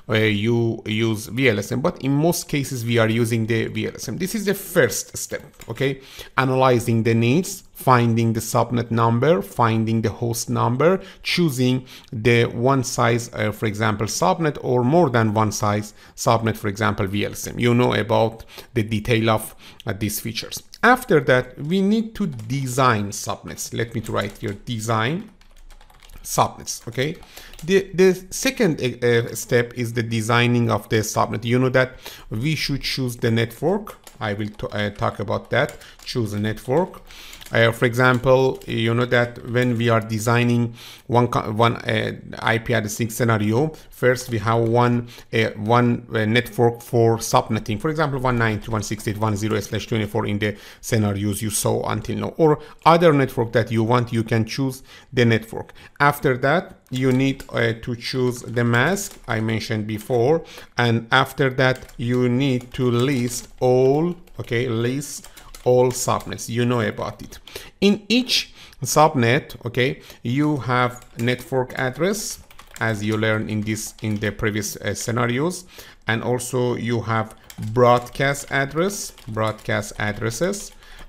whenever you use VLSM, but in most cases we are using the VLSM. This is the first step, okay? Analyzing the needs, finding the subnet number, finding the host number, choosing the one size, for example, subnet, or more than one size subnet, for example, VLSM. You know about the detail of these features. After that, we need to design subnets. Let me write here, design subnets, okay? The second step is the designing of the subnet. You know that we should choose the network. I will talk about that. Choose a network. For example, you know that when we are designing one IP addressing scenario, first we have one network for subnetting. For example, 192.168.10/24 in the scenarios you saw until now, or other network that you want, you can choose the network. After that, you need to choose the mask I mentioned before, and after that you need to list all, okay, list all subnets. You know about it. In each subnet, okay, you have network address, as you learned in the previous scenarios, and also you have broadcast addresses,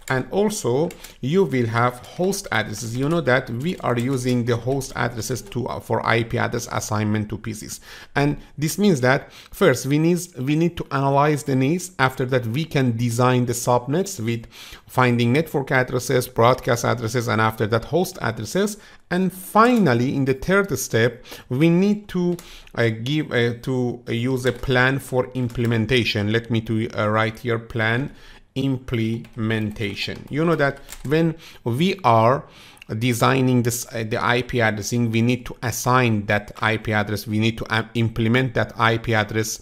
and also you will have host addresses. You know that we are using the host addresses for IP address assignment to PCs, and this means that first we need to analyze the needs. After that, we can design the subnets with finding network addresses, broadcast addresses, and after that host addresses. And finally, in the third step, we need to use a plan for implementation. Let me write here, plan implementation. You know that when we are designing the IP addressing, we need to assign that IP address, we need to implement that IP address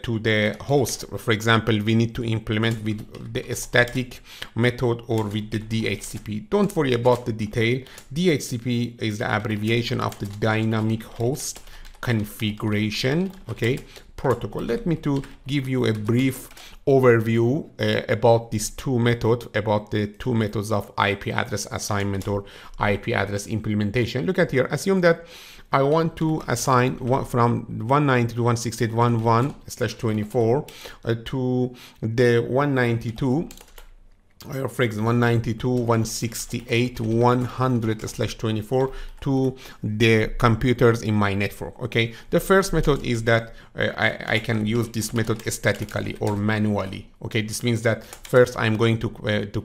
to the host. For example, we need to implement with the static method or with the DHCP. Don't worry about the detail. DHCP is the abbreviation of the dynamic host configuration, okay, protocol. Let me give you a brief overview about these two methods, about the two methods of IP address assignment or IP address implementation. Look at here. Assume that I want to assign from 192.168.11/24 to the 192. For example, 192.168.100/24 to the computers in my network. Okay, the first method is that I can use this method statically or manually. Okay, this means that first I'm going to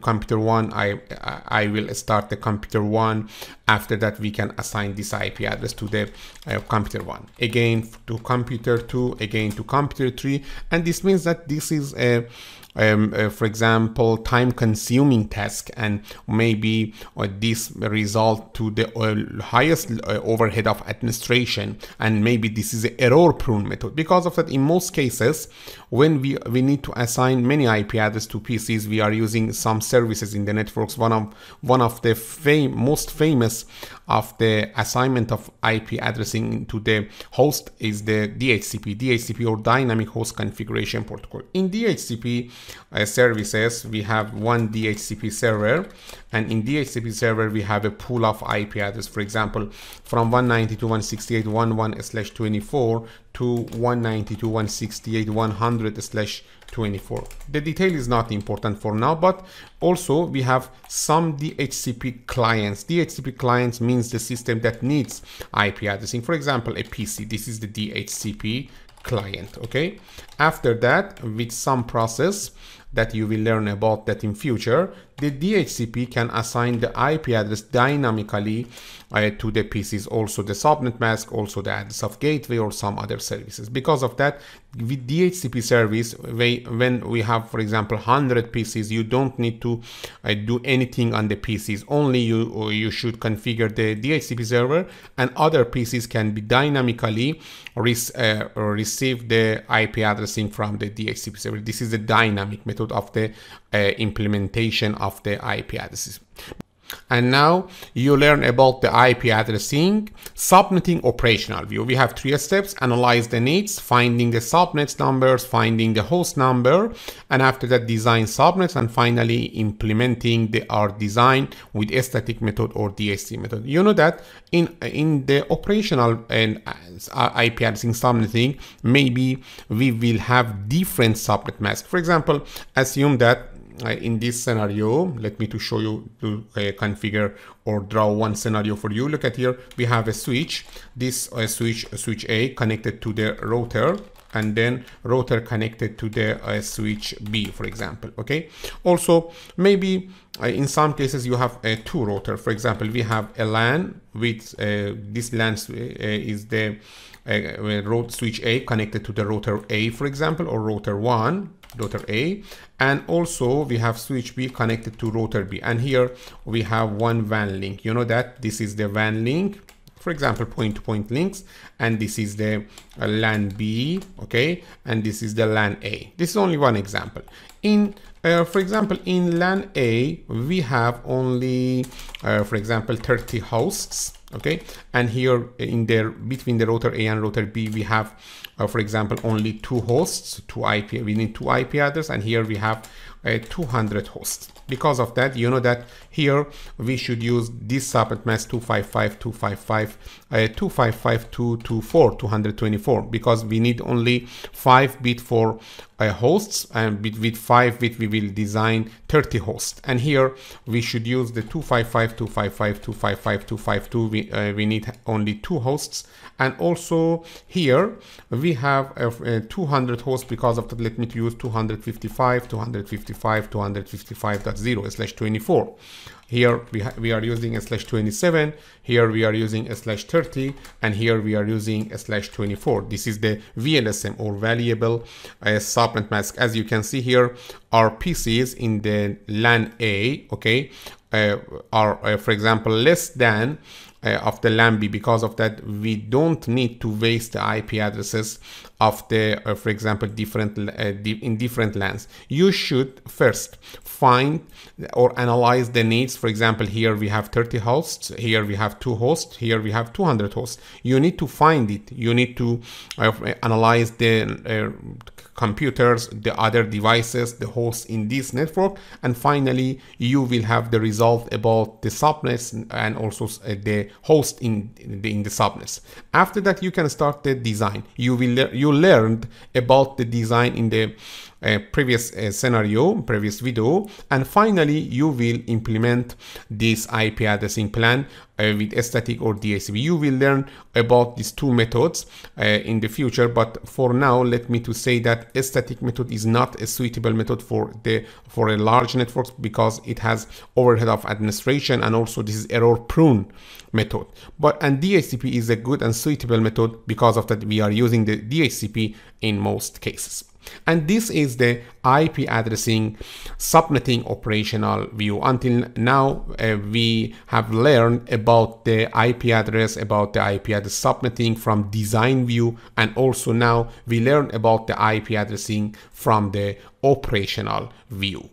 computer 1. I will start the computer 1. After that, we can assign this IP address to the computer 1, again to computer 2, again to computer 3, and this means that this is a for example, time-consuming task, and maybe this result to the highest overhead of administration, and maybe this is an error-prone method. Because of that, in most cases, when we need to assign many IP addresses to PCs, we are using some services in the networks. One of the most famous of the assignment of IP addressing to the host is the DHCP or Dynamic Host Configuration Protocol. In DHCP services, we have one DHCP server, and in DHCP server we have a pool of IP address. For example, from 192.168.11/24 to 192.168.100/24. The detail is not important for now, but also we have some DHCP clients. DHCP clients means the system that needs IP addressing. For example, a PC. This is the DHCP client. Okay, after that, with some process that you will learn about that in future, the DHCP can assign the IP address dynamically to the PCs, also the subnet mask, also the address of gateway or some other services. Because of that, with DHCP service, when we have, for example, 100 PCs, you don't need to do anything on the PCs. Only you should configure the DHCP server, and other PCs can be dynamically receive the IP addressing from the DHCP server. This is the dynamic method of the implementation of the IP addresses. And now you learn about the IP addressing subnetting operational view. We have 3 steps: analyze the needs, finding the subnet numbers, finding the host number, and after that design subnets, and finally implementing our design with a static method or DHCP method. You know that in the operational and IP addressing subnetting, maybe we will have different subnet masks. For example, assume that in this scenario, let me to show you to configure or draw one scenario for you. Look at here, we have a switch. This switch A connected to the router, and then router connected to the switch B, for example. Okay. Also, maybe in some cases you have 2 router. For example, we have a LAN with this LAN is the route switch A connected to the router A, for example, or router 1. Router A, and also we have switch B connected to router B, and here we have one WAN link. You know that this is the WAN link, for example, point-to-point links, and this is the LAN B, okay, and this is the LAN A. This is only one example. In for example, in LAN A we have only for example 30 hosts, okay, and here in there between the router A and router B we have for example only 2 hosts, 2 IP. We need 2 IP address, and here we have 200 hosts. Because of that, you know that here we should use this subnet mask 255.224, because we need only 5 bit for hosts, and with 5 bit we will design 30 hosts, and here we should use the 255.255.255.252. We need only 2 hosts, and also here we have 200 hosts. Because of that, let me use 255.255.255.0/24. Here we are using /27, here we are using /30, and here we are using /24. This is the VLSM or variable subnet mask. As you can see here, our PCs in the LAN A, okay, are for example less than of the LAN B. Because of that, we don't need to waste the IP addresses of the for example different in different LANs. You should first find or analyze the needs. For example, here we have 30 hosts, here we have 2 hosts, here we have 200 hosts. You need to find it. You need to analyze the computers, the other devices, the hosts in this network, and finally you will have the result about the subnets and also the host in the subnets. After that, you can start the design. You learned about the design in the previous previous video, and finally you will implement this IP addressing plan with static or DHCP. You will learn about these 2 methods in the future, but for now let me to say that a static method is not a suitable method for a large networks, because it has overhead of administration, and also this is error prone method. And DHCP is a good and suitable method. Because of that, we are using the DHCP in most cases. And this is the IP addressing subnetting operational view. Until now, we have learned about the IP address, about the IP address subnetting from design view, and also now we learn about the IP addressing from the operational view.